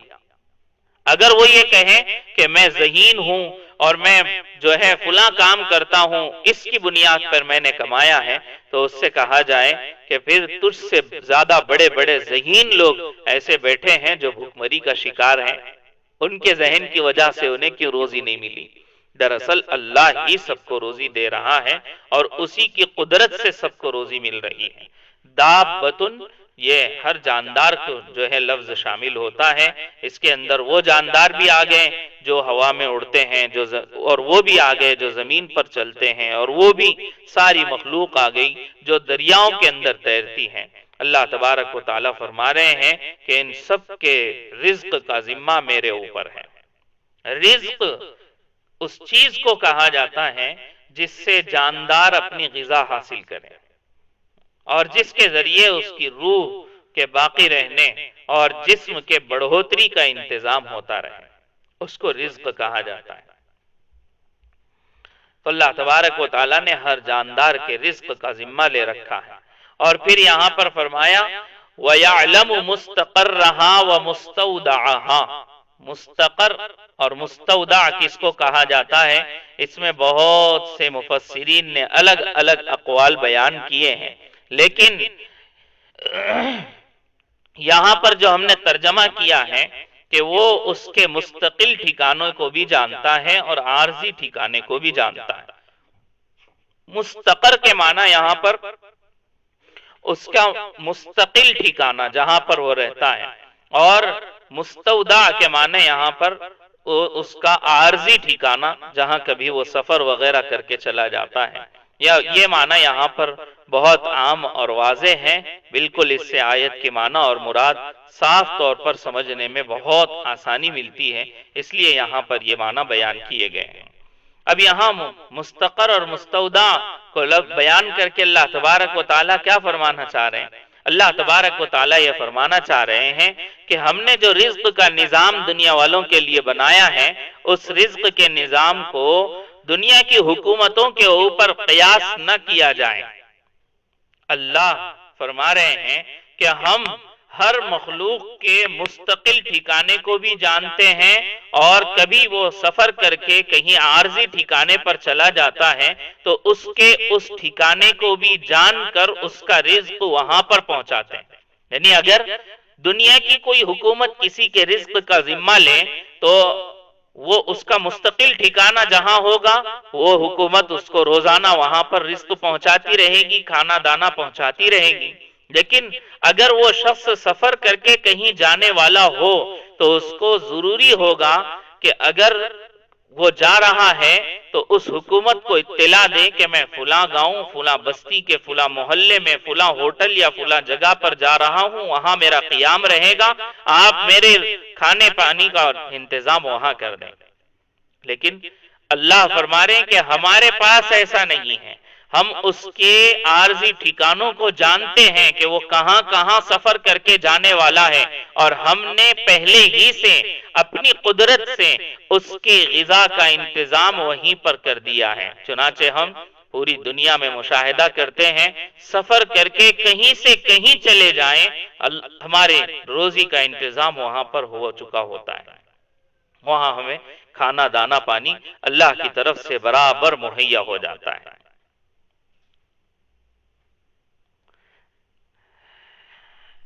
اگر وہ یہ کہیں کہ میں ذہین ہوں اور میں جو ہے فلاں کام کرتا ہوں، اس کی بنیاد پر میں نے کمایا ہے، تو اس سے کہا جائے کہ پھر تجھ سے زیادہ بڑے بڑے ذہین لوگ ایسے بیٹھے ہیں جو بھوک مری کا شکار ہیں، ان کے ذہن کی وجہ سے انہیں کیوں روزی نہیں ملی؟ دراصل اللہ ہی سب کو روزی دے رہا ہے اور اسی کی قدرت سے سب کو روزی مل رہی ہے۔ دابتن، یہ ہر جاندار کو جو ہے لفظ شامل ہوتا ہے، اس کے اندر وہ جاندار بھی آ گئے جو ہوا میں اڑتے ہیں، اور وہ بھی آ گئے جو زمین پر چلتے ہیں، اور وہ بھی ساری مخلوق آ گئی جو دریاؤں کے اندر تیرتی ہیں۔ اللہ تبارک و تعالیٰ فرما رہے ہیں کہ ان سب کے رزق کا ذمہ میرے اوپر ہے۔ رزق اس چیز کو کہا جاتا ہے جس سے جاندار اپنی غذا حاصل کرے اور جس کے ذریعے اس کی روح کے باقی رہنے اور جسم کے بڑھوتری کا انتظام ہوتا رہے، اس کو رزق کہا جاتا ہے۔ تو اللہ تبارک و تعالیٰ نے ہر جاندار کے رزق کا ذمہ لے رکھا ہے، اور پھر یہاں پر فرمایا وَيَعْلَمُ مُسْتَقَرَّهَا وَمُسْتَوْدَعَهَا۔ مستقر اور مستودع کس کو کہا جاتا ہے؟ اس میں بہت سے مفسرین نے الگ الگ اقوال بیان کیے ہیں، لیکن یہاں پر جو ہم نے ترجمہ کیا ہے کہ وہ اس کے مستقل ٹھکانوں کو بھی جانتا ہے اور عارضی ٹھکانے کو بھی جانتا ہے۔ مستقر کے معنی یہاں پر اس کا مستقل ٹھکانہ جہاں پر وہ رہتا ہے، اور مستودع کے معنی یہاں پر اس کا عارضی ٹھکانہ جہاں کبھی وہ سفر وغیرہ کر کے چلا جاتا ہے۔ یا یہ معنی یہاں پر بہت عام اور واضح ہے، بالکل اس سے آیت کے معنی اور مراد صاف طور پر سمجھنے میں بہت آسانی ملتی ہے، اس لیے یہاں پر یہ معنی بیان کیے گئے ہیں۔ اب یہاں مستقر اور مستودع کو بیان کر کے اللہ تبارک و تعالیٰ کیا فرمانا چاہ رہے ہیں؟ اللہ تبارک و تعالیٰ یہ فرمانا چاہ رہے ہیں کہ ہم نے جو رزق کا نظام دنیا والوں کے لیے بنایا ہے، اس رزق کے نظام کو دنیا کی حکومتوں کے اوپر قیاس نہ کیا جائے۔ اللہ فرما رہے ہیں کہ ہم ہر مخلوق کے مستقل ٹھکانے کو بھی جانتے ہیں، اور کبھی وہ سفر کر کے کہیں عارضی ٹھکانے پر چلا جاتا ہے تو اس کے اس ٹھکانے کو بھی جان کر اس کا رزق وہاں پر پہنچاتے ہیں۔ یعنی اگر دنیا کی کوئی حکومت کسی کے رزق کا ذمہ لے تو وہ اس کا مستقل ٹھکانہ جہاں ہوگا، وہ حکومت اس کو روزانہ وہاں پر رزق پہنچاتی رہے گی، کھانا دانا پہنچاتی رہے گی۔ لیکن اگر وہ شخص سفر کر کے کہیں جانے والا ہو تو اس کو ضروری ہوگا کہ اگر وہ جا رہا ہے تو اس حکومت کو اطلاع دے کہ میں فلاں گاؤں، فلاں بستی کے فلاں محلے میں فلاں ہوٹل یا فلاں جگہ پر جا رہا ہوں، وہاں میرا قیام رہے گا، آپ میرے کھانے پانی کا انتظام وہاں کر دیں۔ لیکن اللہ فرما رہے ہیں کہ ہمارے پاس ایسا نہیں ہے، ہم اس کے عارضی ٹھکانوں کو جانتے ہیں کہ وہ کہاں کہاں سفر کر کے جانے والا ہے، اور ہم نے پہلے ہی سے اپنی قدرت سے اس کی غذا کا انتظام وہیں پر کر دیا ہے۔ چنانچہ ہم پوری دنیا میں مشاہدہ کرتے ہیں، سفر کر کے کہیں سے کہیں چلے جائیں، ہمارے روزی کا انتظام وہاں پر ہو چکا ہوتا ہے، وہاں ہمیں کھانا دانا پانی اللہ کی طرف سے برابر مہیا ہو جاتا ہے۔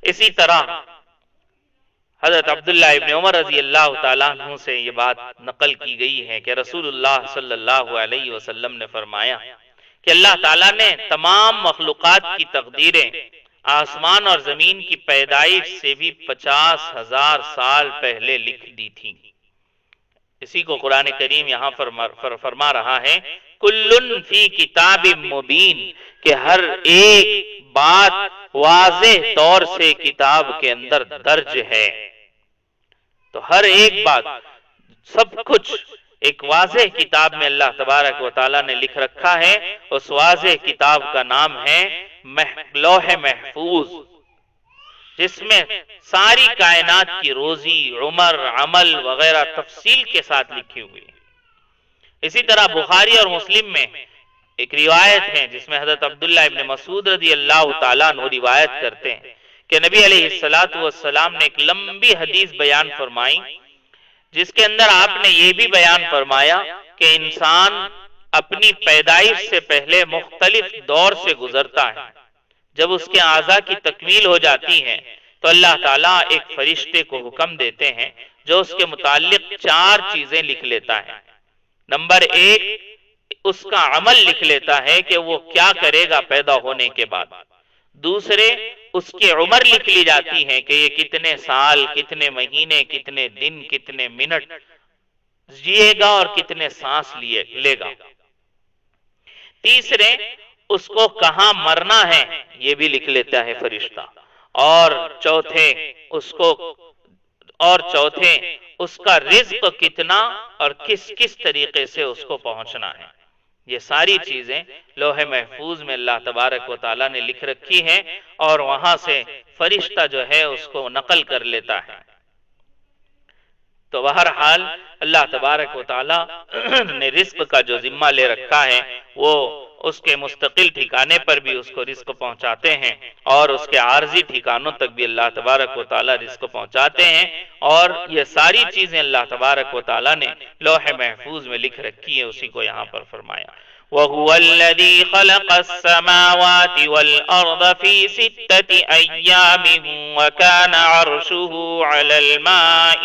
اسی طرح حضرت عبداللہ ابن عمر رضی اللہ تعالیٰ عنہ سے یہ بات نقل کی گئی ہے کہ رسول اللہ صلی اللہ علیہ وسلم نے فرمایا کہ اللہ تعالیٰ نے تمام مخلوقات کی تقدیریں آسمان اور زمین کی پیدائش سے بھی 50,000 سال پہلے لکھ دی تھی۔ اسی کو قرآن کریم یہاں فرما رہا ہے کلن فی کتاب مبین، کہ ہر ایک بات واضح طور سے کتاب کے اندر درج ہے۔ تو ہر ایک بات، سب کچھ ایک واضح کتاب میں اللہ تبارک و تعالیٰ نے لکھ رکھا ہے۔ اس واضح کتاب کا نام ہے لوح محفوظ، جس میں ساری کائنات کی روزی، عمر، عمل وغیرہ تفصیل کے ساتھ لکھی ہوئی ہے۔ اسی طرح بخاری اور مسلم میں ایک روایت ہے جس میں حضرت عبداللہ ابن مسعود رضی اللہ تعالیٰ عنہ روایت کرتے ہیں کہ نبی علیہ السلام نے ایک لمبی حدیث بیان فرمائی، جس کے اندر آپ نے یہ بھی بیان فرمایا کہ انسان اپنی پیدائش سے پہلے مختلف دور سے گزرتا ہے۔ جب اس کے اعضاء کی تکمیل ہو جاتی ہے تو اللہ تعالیٰ ایک فرشتے کو حکم دیتے ہیں جو اس کے متعلق 4 چیزیں لکھ لیتا ہے۔ نمبر 1، اس کا عمل لکھ لیتا ہے کہ وہ کیا کرے گا پیدا ہونے کے بعد۔ دوسرے، اس کی عمر لکھ لی جاتی ہے کہ یہ کتنے سال، کتنے مہینے، کتنے دن، کتنے منٹ جیے گا اور کتنے سانس لے گا۔ تیسرے، اس کو کہاں مرنا ہے یہ بھی لکھ لیتا ہے فرشتہ۔ اور چوتھے، اس کا رزق کتنا اور کس طریقے سے اس کو پہنچنا ہے۔ یہ ساری چیزیں لوح محفوظ میں اللہ تبارک و تعالیٰ نے لکھ رکھی ہیں اور وہاں سے فرشتہ جو ہے اس کو نقل کر لیتا ہے۔ تو بہرحال اللہ تبارک و تعالیٰ نے رزق کا جو ذمہ لے رکھا ہے وہ اس کے مستقل ٹھکانے پر بھی اس کو رزق پہنچاتے ہیں اور اس کے عارضی ٹھکانوں تک بھی اللہ تبارک و تعالیٰ رزق پہنچاتے ہیں، اور یہ ساری چیزیں اللہ تبارک و تعالیٰ نے لوح محفوظ میں لکھ رکھی ہیں، اسی کو یہاں پر فرمایا۔ وَهُوَ الَّذِي خَلَقَ السَّمَاوَاتِ وَالْأَرْضَ فِي 6 أَيَّامٍ وَكَانَ عَرْشُهُ عَلَى الْمَاءِ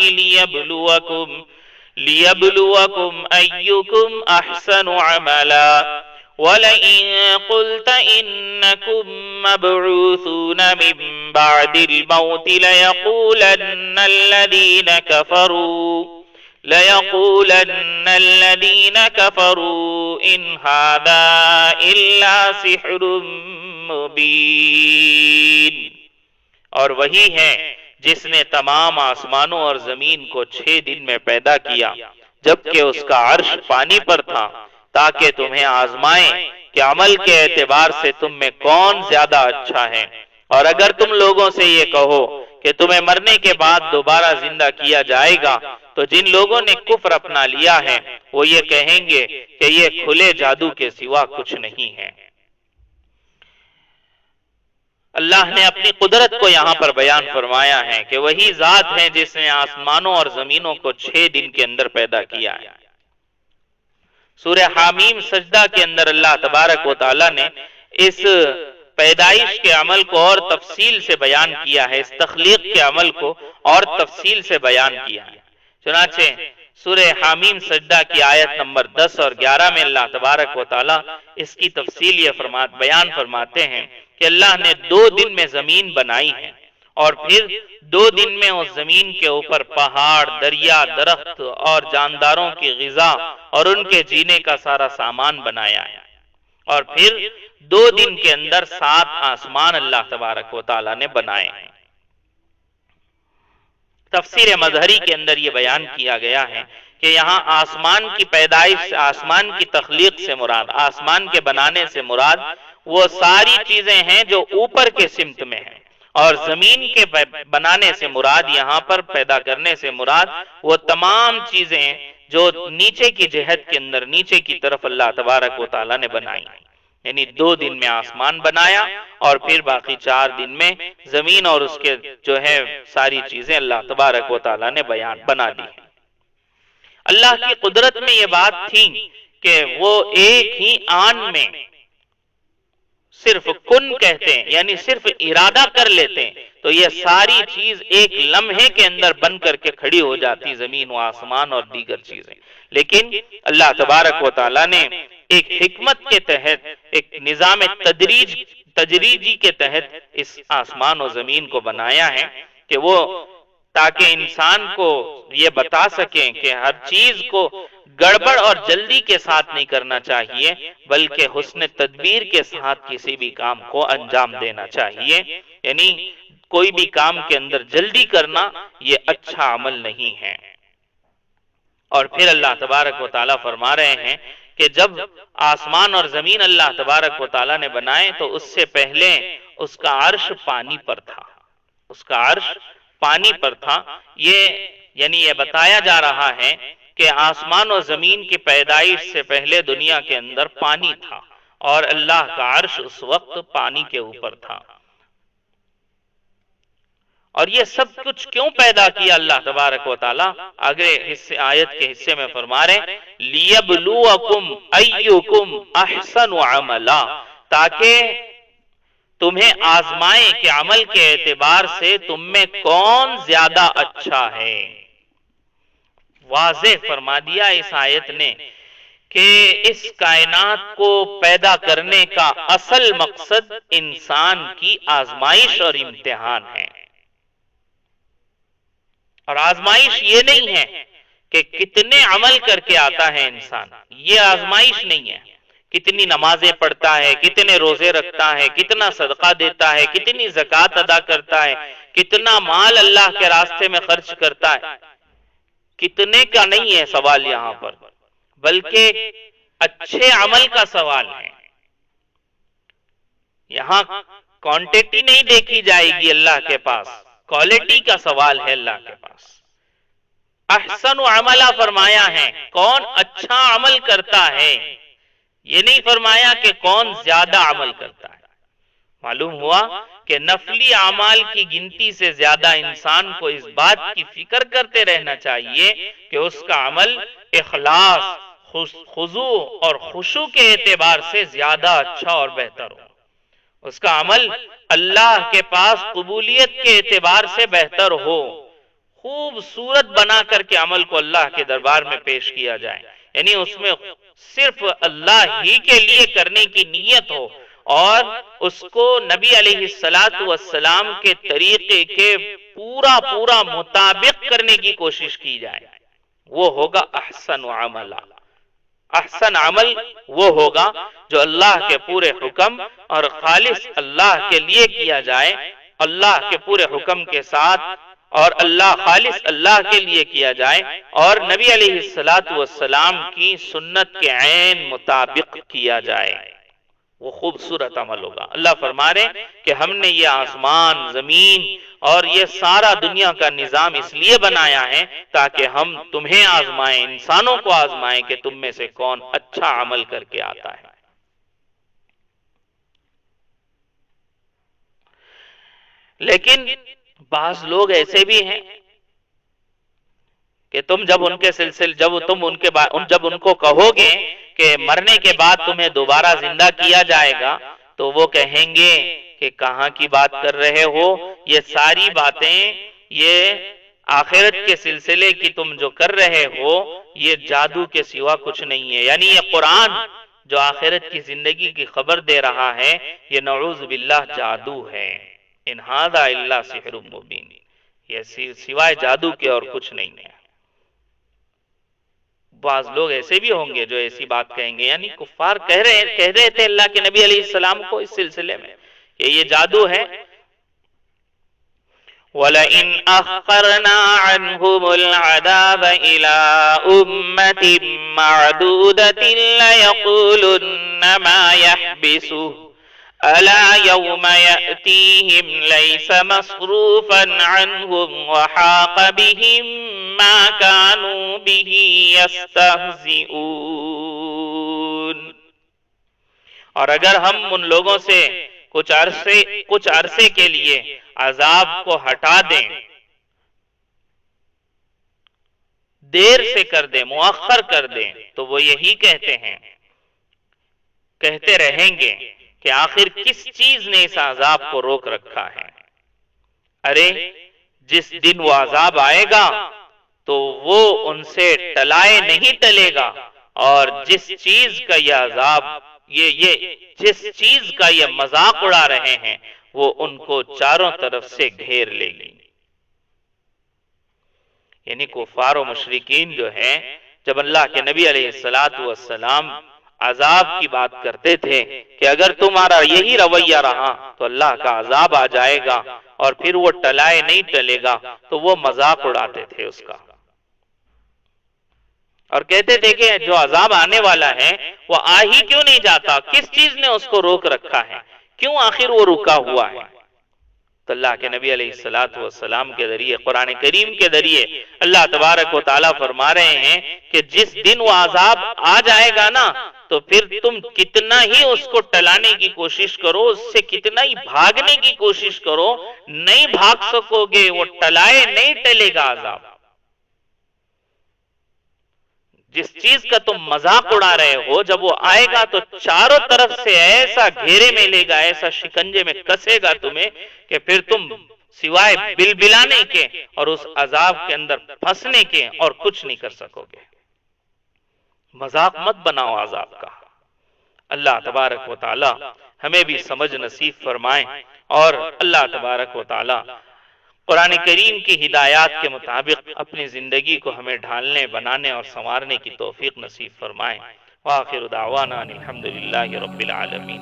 لِيَبْلُوَكُمْ أَيُّكُمْ أَحْسَنُ عَمَلًا وَلَئِن قُلْتَ إِنَّكُمْ مَبْعُوثُونَ مِن بَعْدِ الْمَوْتِ لَيَقُولَنَّ الَّذِينَ كَفَرُوا إِنْ هَذَا إِلَّا سِحْرٌ مُبِينٌ۔ اور وہی ہے جس نے تمام آسمانوں اور زمین کو 6 دن میں پیدا کیا، جبکہ اس کا عرش پانی پر تھا، تاکہ تمہیں آزمائیں کہ عمل کے اعتبار سے تم میں کون زیادہ اچھا ہے۔ اور اگر تم لوگوں سے یہ کہو کہ تمہیں مرنے کے بعد دوبارہ زندہ کیا جائے گا تو جن لوگوں نے کفر اپنا لیا ہے وہ یہ کہیں گے کہ یہ کھلے جادو کے سوا کچھ نہیں ہے۔ اللہ نے اپنی قدرت کو یہاں پر بیان فرمایا ہے کہ وہی ذات ہے جس نے آسمانوں اور زمینوں کو 6 دن کے اندر پیدا کیا ہے۔ سورہ حامیم سجدہ کے اندر اللہ تبارک و تعالیٰ نے اس پیدائش کے عمل کو اور تفصیل سے بیان کیا ہے، اس تخلیق کے عمل کو اور تفصیل سے بیان کیا ہے۔ چنانچہ سورہ حامیم سجدہ کی آیت نمبر 10 اور 11 میں اللہ تبارک و تعالیٰ اس کی تفصیل یہ بیان فرماتے ہیں کہ اللہ نے 2 دن میں زمین بنائی ہے اور پھر 2 دن میں اس زمین کے اوپر پہاڑ، دریا، درخت اور جانداروں کی غذا اور ان کے جینے کا سارا سامان بنایا ہے، اور پھر 2 دن کے اندر 7 آسمان اللہ تبارک و تعالیٰ نے بنائے ہیں۔ تفسیر مظہری کے اندر یہ بیان کیا گیا ہے کہ یہاں آسمان کی پیدائش، آسمان کی تخلیق سے مراد، آسمان کے بنانے سے مراد وہ ساری چیزیں ہیں جو اوپر کے سمت میں ہیں، اور زمین کے بنانے سے مراد، یہاں پر پیدا کرنے سے مراد وہ تمام چیزیں جو نیچے کی جہت کے اندر، نیچے کی طرف اللہ تبارک و تعالیٰ نے بنائی، یعنی 2 دن میں آسمان بنایا اور پھر باقی 4 دن میں زمین اور اس کے جو ہے ساری چیزیں اللہ تبارک و تعالیٰ نے بنا دی ہیں۔ اللہ کی قدرت میں یہ بات تھی کہ وہ ایک ہی آن میں صرف کن کہتے ہیں، یعنی صرف ارادہ کر لیتے ہیں تو یہ ساری چیز ایک لمحے کے اندر بن کر کے کھڑی ہو جاتی، زمین و آسمان اور دیگر چیزیں۔ لیکن اللہ تبارک و تعالیٰ نے ایک حکمت کے تحت، ایک نظام تدریجی کے تحت اس آسمان و زمین کو بنایا ہے کہ وہ تاکہ انسان کو یہ بتا سکیں کہ ہر چیز کو گڑبڑ اور جلدی کے ساتھ نہیں کرنا چاہیے، بلکہ حسن تدبیر کے ساتھ کسی بھی کام کو انجام دینا چاہیے، یعنی کوئی بھی کام کے اندر جلدی کرنا یہ اچھا عمل نہیں ہے۔ اور پھر اللہ تبارک و تعالیٰ فرما رہے ہیں کہ جب آسمان اور زمین اللہ تبارک و تعالیٰ نے بنائے تو اس سے پہلے اس کا عرش پانی پر تھا، اس کا عرش پانی پر تھا۔ یعنی یہ بتایا جا رہا ہے کہ آسمان و زمین کی پیدائش سے پہلے دنیا کے اندر پانی تھا اور اللہ کا عرش اس وقت پانی کے اوپر تھا، اور یہ سب کچھ کیوں پیدا کیا اللہ تبارک و تعالی؟ اگلے حصے آیت کے حصے میں فرما رہے لیبلوکم ایکم احسن عملا، تاکہ تمہیں آزمائے کہ عمل کے اعتبار سے تم میں کون زیادہ اچھا ہے۔ واضح فرما دیا اس آیت نے کہ اس کائنات کو پیدا کرنے کا اصل مقصد انسان کی آزمائش اور امتحان ہے۔ اور آزمائش یہ نہیں ہے کہ کتنے عمل کر کے آتا ہے انسان، یہ آزمائش نہیں ہے۔ کتنی نمازیں پڑھتا ہے، کتنے روزے رکھتا ہے، کتنا صدقہ دیتا ہے، کتنی زکوٰۃ ادا کرتا ہے، کتنا مال اللہ کے راستے میں خرچ کرتا ہے، کتنے کا نہیں ہے سوال یہاں پر، بلکہ اچھے عمل کا سوال ہے۔ یہاں کوانٹٹی نہیں دیکھی جائے گی اللہ کے پاس، کوالٹی کا سوال ہے اللہ کے پاس۔ احسن عملہ فرمایا ہے، کون اچھا عمل کرتا ہے، یہ نہیں فرمایا کہ کون زیادہ عمل کرتا ہے۔ معلوم ہوا کہ نفلی اعمال کی گنتی سے زیادہ انسان کو اس بات کی فکر کرتے رہنا چاہیے کہ اس کا عمل اخلاص، خضوع اور خشوع کے اعتبار سے زیادہ اچھا اور بہتر ہو، اس کا عمل اللہ کے پاس قبولیت کے اعتبار سے بہتر ہو، خوبصورت بنا کر کے عمل کو اللہ کے دربار میں پیش کیا جائے، یعنی اس میں صرف اللہ ہی کے لیے کرنے کی نیت ہو، اور اس کو نبی علیہ السلام کے طریقے کے پورا مطابق کرنے کی کوشش کی جائے، وہ ہوگا احسن عمل۔ احسن عمل وہ ہوگا جو اللہ کے پورے حکم اور خالص اللہ کے لیے کیا جائے، اللہ کے پورے حکم کے ساتھ، اور خالص اللہ کے لیے کیا جائے، اور نبی علیہ السلام کی سنت کے عین مطابق کیا جائے، وہ خوبصورت عمل ہوگا۔ اللہ فرما رہے کہ ہم نے یہ آسمان، زمین اور یہ سارا دنیا کا نظام اس لیے بنایا ہے تاکہ ہم تمہیں آزمائیں، انسانوں کو آزمائیں کہ تم میں سے کون اچھا عمل کر کے آتا ہے۔ لیکن بعض لوگ ایسے بھی ہیں کہ تم جب ان کو کہو گے کہ مرنے کے بعد تمہیں دوبارہ زندہ کیا جائے گا تو وہ کہیں گے کہ کہاں کی بات کر رہے ہو، یہ ساری باتیں، یہ آخرت کے سلسلے کی تم جو کر رہے ہو یہ جادو کے سوا کچھ نہیں ہے۔ یعنی یہ قرآن جو آخرت کی زندگی کی خبر دے رہا ہے یہ نعوذ باللہ جادو ہے، ان ھذا الا سحر مبین، یہ سوائے جادو کے اور کچھ نہیں ہے۔ بعض لوگ ایسے بھی ہوں گے جو ایسی بات کہیں گے، یعنی کفار کہہ رہے تھے اللہ کے نبی علیہ السلام کو اس سلسلے میں کہ یہ جادو ہے۔ وَلَئِنْ أَخَّرْنَا عَنْهُمُ الْعَذَابَ إِلَىٰ أُمَّةٍ مَّعْدُودَةٍ لَيَقُولُنَّ مَا يَحْبِسُهُ أَلَا يَوْمَ يَأْتِيهِمْ لَيْسَ مَصْرُوفًا عَنْهُمْ وَحَاقَ بِهِمْ مَا كَانُوا بِهِ يَسْتَهْزِئُونَ۔ اور اگر ہم ان لوگوں سے کچھ عرصے کے لیے عذاب کو ہٹا دیں، دیر سے کر دیں، مؤخر کر دیں، تو وہ یہی کہتے رہیں گے کہ آخر کس چیز نے اس عذاب کو روک رکھا ہے؟ ارے جس دن وہ عذاب آئے گا تو وہ ان سے ٹلائے نہیں ٹلے گا، اور جس چیز کا یہ عذاب جس چیز کا یہ مذاق اڑا رہے ہیں وہ ان کو چاروں طرف سے گھیر لے گی۔ یعنی کفار و مشرکین جو ہیں جب اللہ کے نبی علیہ السلام عذاب کی بات کرتے تھے کہ اگر تمہارا یہی رویہ رہا تو اللہ کا عذاب آ جائے گا اور پھر وہ ٹلائے نہیں ٹلے گا، تو وہ مذاق اڑاتے تھے اس کا، اور کہتے تھے کہ جو عذاب آنے والا ہے وہ آ ہی کیوں نہیں جاتا، کس چیز نے اس کو روک رکھا ہے، کیوں آخر وہ رکا ہوا ہے؟ تو اللہ کے نبی علیہ السلام کے ذریعے، قرآن کریم کے ذریعے اللہ تبارک و تعالیٰ فرما رہے ہیں کہ جس دن وہ عذاب آ جائے گا نا تو پھر تم کتنا ہی اس کو ٹلانے کی کوشش کرو، اس سے کتنا ہی بھاگنے کی کوشش کرو، نہیں بھاگ سکو گے، وہ ٹلائے نہیں ٹلے گا عذاب۔ جس چیز کا تم مذاق اڑا رہے ہو، جب وہ آئے گا تو چاروں طرف سے ایسا گھیرے میں لے گا، ایسا شکنجے میں کسے گا تمہیں کہ پھر تم سوائے بلبلانے کے اور اس عذاب کے اندر پھنسنے کے اور کچھ نہیں کر سکو گے۔ مذاق مت بناؤ عذاب کا۔ اللہ تبارک و تعالی ہمیں بھی سمجھ نصیب فرمائیں، اور اللہ تبارک و تعالی قرآن کریم کی ہدایات کے مطابق اپنی زندگی کو ہمیں ڈھالنے، بنانے اور سنوارنے کی توفیق نصیب فرمائیں۔ وآخر دعوانا الحمدللہ رب العالمین۔